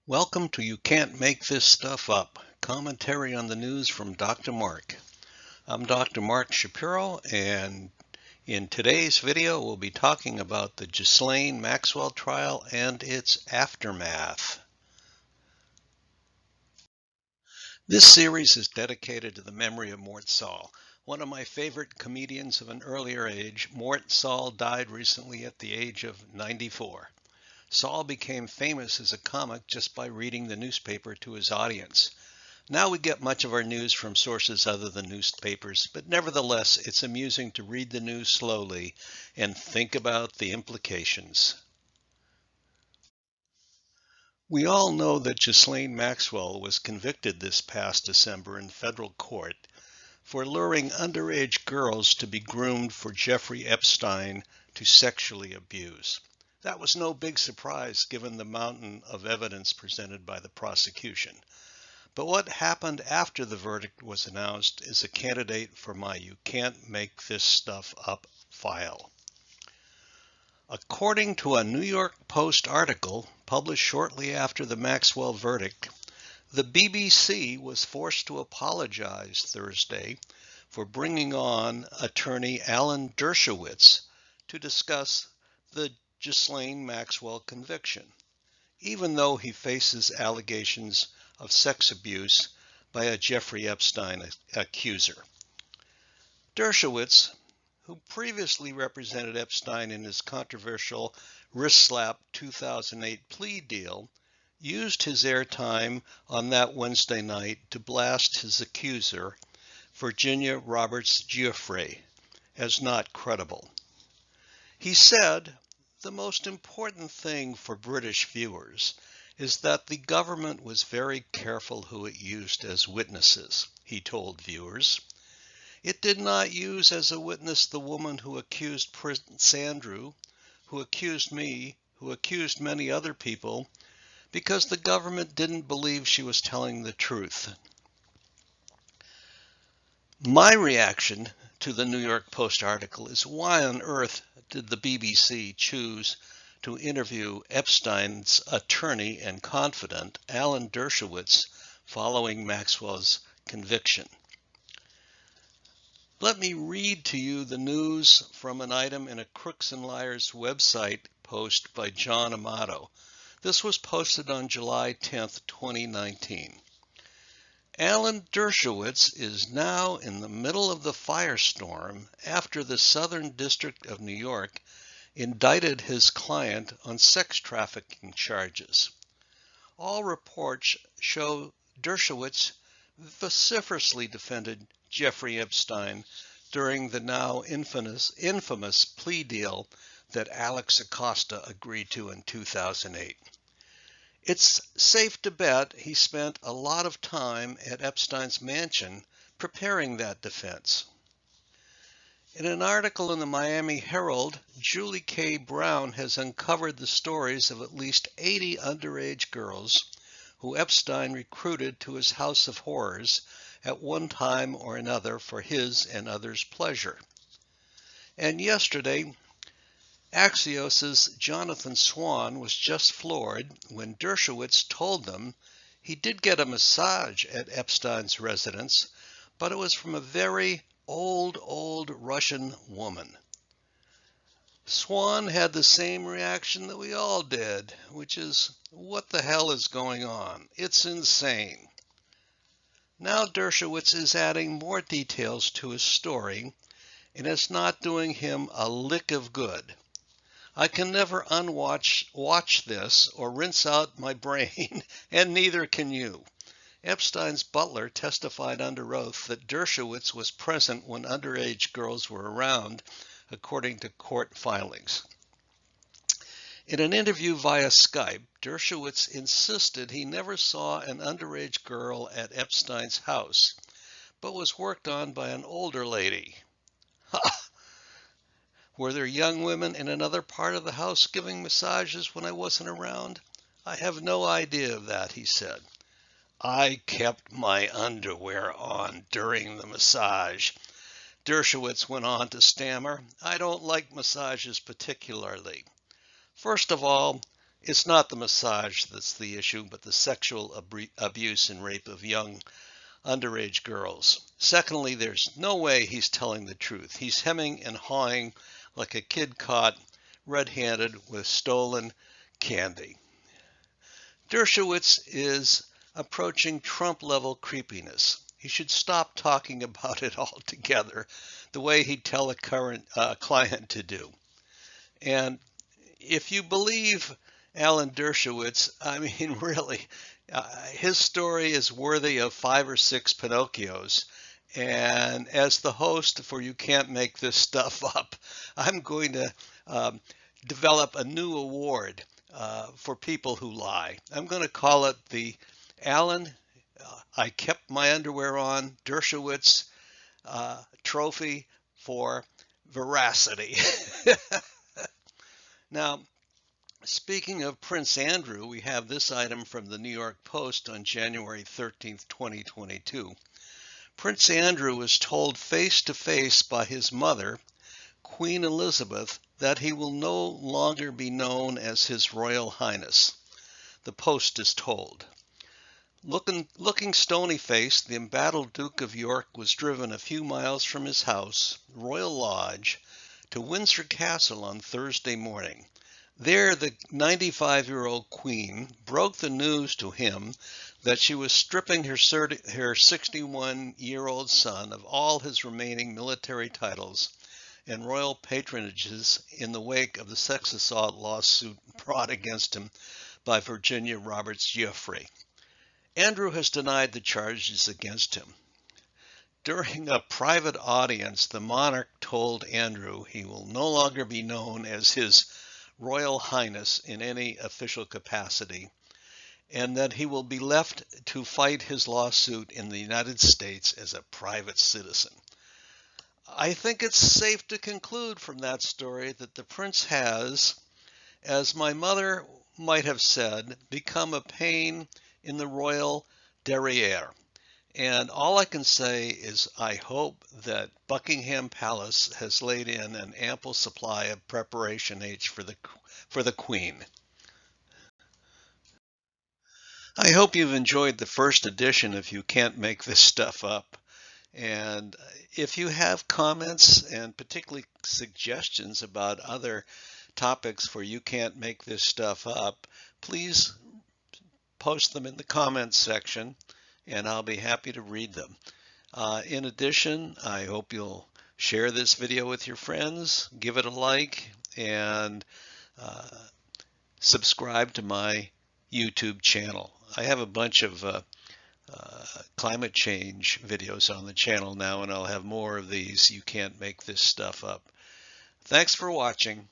Welcome to You Can't Make This Stuff Up, commentary on the news from Dr. Mark. I'm Dr. Mark Shapiro, and in today's video we'll be talking about the Ghislaine Maxwell trial and its aftermath. This series is dedicated to the memory of Mort Saul, one of my favorite comedians of an earlier age. Mort Saul died recently at the age of 94. Saul became famous as a comic just by reading the newspaper to his audience. Now we get much of our news from sources other than newspapers, but nevertheless it's amusing to read the news slowly and think about the implications. We all know that Ghislaine Maxwell was convicted this past December in federal court for luring underage girls to be groomed for Jeffery Epstein to sexually abuse. That was no big surprise given the mountain of evidence presented by the prosecution. But what happened after the verdict was announced is a candidate for my You Can't Make This Stuff Up file. According to a New York Post article published shortly after the Maxwell verdict, the BBC was forced to apologize Thursday for bringing on attorney Alan Dershowitz to discuss the Ghislaine Maxwell conviction, even though he faces allegations of sex abuse by a Jeffery Epstein accuser. Dershowitz, who previously represented Epstein in his controversial wrist-slap 2008 plea deal, used his airtime on that Wednesday night to blast his accuser, Virginia Roberts Giuffre, as not credible. He said, "The most important thing for British viewers is that the government was very careful who it used as witnesses," he told viewers. "It did not use as a witness the woman who accused Prince Andrew, who accused me, who accused many other people, because the government didn't believe she was telling the truth." My reaction to the New York Post article is, why on earth did the BBC choose to interview Epstein's attorney and confidant, Alan Dershowitz, following Maxwell's conviction? Let me read to you the news from an item in a Crooks and Liars website post by John Amato. This was posted on July 10th, 2019. Alan Dershowitz is now in the middle of the firestorm after the Southern District of New York indicted his client on sex trafficking charges. All reports show Dershowitz vociferously defended Jeffery Epstein during the now infamous plea deal that Alex Acosta agreed to in 2008. It's safe to bet he spent a lot of time at Epstein's mansion preparing that defense. In an article in the Miami Herald, Julie K. Brown has uncovered the stories of at least 80 underage girls who Epstein recruited to his house of horrors at one time or another for his and others' pleasure. And yesterday, Axios's Jonathan Swan was just floored when Dershowitz told them he did get a massage at Epstein's residence, but it was from a very old Russian woman. Swan had the same reaction that we all did, which is, what the hell is going on? It's insane. Now Dershowitz is adding more details to his story, and it's not doing him a lick of good. I can never watch this or rinse out my brain, and neither can you. Epstein's butler testified under oath that Dershowitz was present when underage girls were around, according to court filings. In an interview via Skype, Dershowitz insisted he never saw an underage girl at Epstein's house, but was worked on by an older lady. Ha! Were there young women in another part of the house giving massages when I wasn't around? I have no idea of that, he said. I kept my underwear on during the massage. Dershowitz went on to stammer, I don't like massages particularly. First of all, It's not the massage that's the issue, but the sexual abuse and rape of young underage girls. Secondly, there's no way he's telling the truth. He's hemming and hawing like a kid caught red-handed with stolen candy. Dershowitz is approaching Trump-level creepiness. He should stop talking about it altogether, the way he'd tell a current client to do. And if you believe Alan Dershowitz, I mean, really, his story is worthy of 5 or 6 Pinocchios. And as the host for You Can't Make This Stuff Up, I'm going to develop a new award for people who lie. I'm going to call it the Alan, I Kept My Underwear On, Dershowitz Trophy for Veracity. Now, speaking of Prince Andrew, we have this item from the New York Post on January 13th, 2022. Prince Andrew was told face-to-face by his mother, Queen Elizabeth, that he will no longer be known as His Royal Highness. The Post is told. Looking stony-faced, the embattled Duke of York was driven a few miles from his house, Royal Lodge, to Windsor Castle on Thursday morning. There, the 95-year-old Queen broke the news to him that she was stripping her 61-year-old son of all his remaining military titles and royal patronages in the wake of the sex assault lawsuit brought against him by Virginia Roberts Jeffery. Andrew has denied the charges against him. During a private audience, the monarch told Andrew he will no longer be known as His Royal Highness in any official capacity, and that he will be left to fight his lawsuit in the United States as a private citizen. I think it's safe to conclude from that story that the prince has, as my mother might have said, become a pain in the royal derriere. And all I can say is I hope that Buckingham Palace has laid in an ample supply of Preparation H for the Queen. I hope you've enjoyed the first edition of You Can't Make This Stuff Up. And if you have comments and particularly suggestions about other topics for You Can't Make This Stuff Up, please post them in the comments section, and I'll be happy to read them. In addition, I hope you'll share this video with your friends, give it a like, and subscribe to my YouTube channel. I have a bunch of climate change videos on the channel now, and I'll have more of these. You Can't Make This Stuff Up. Thanks for watching.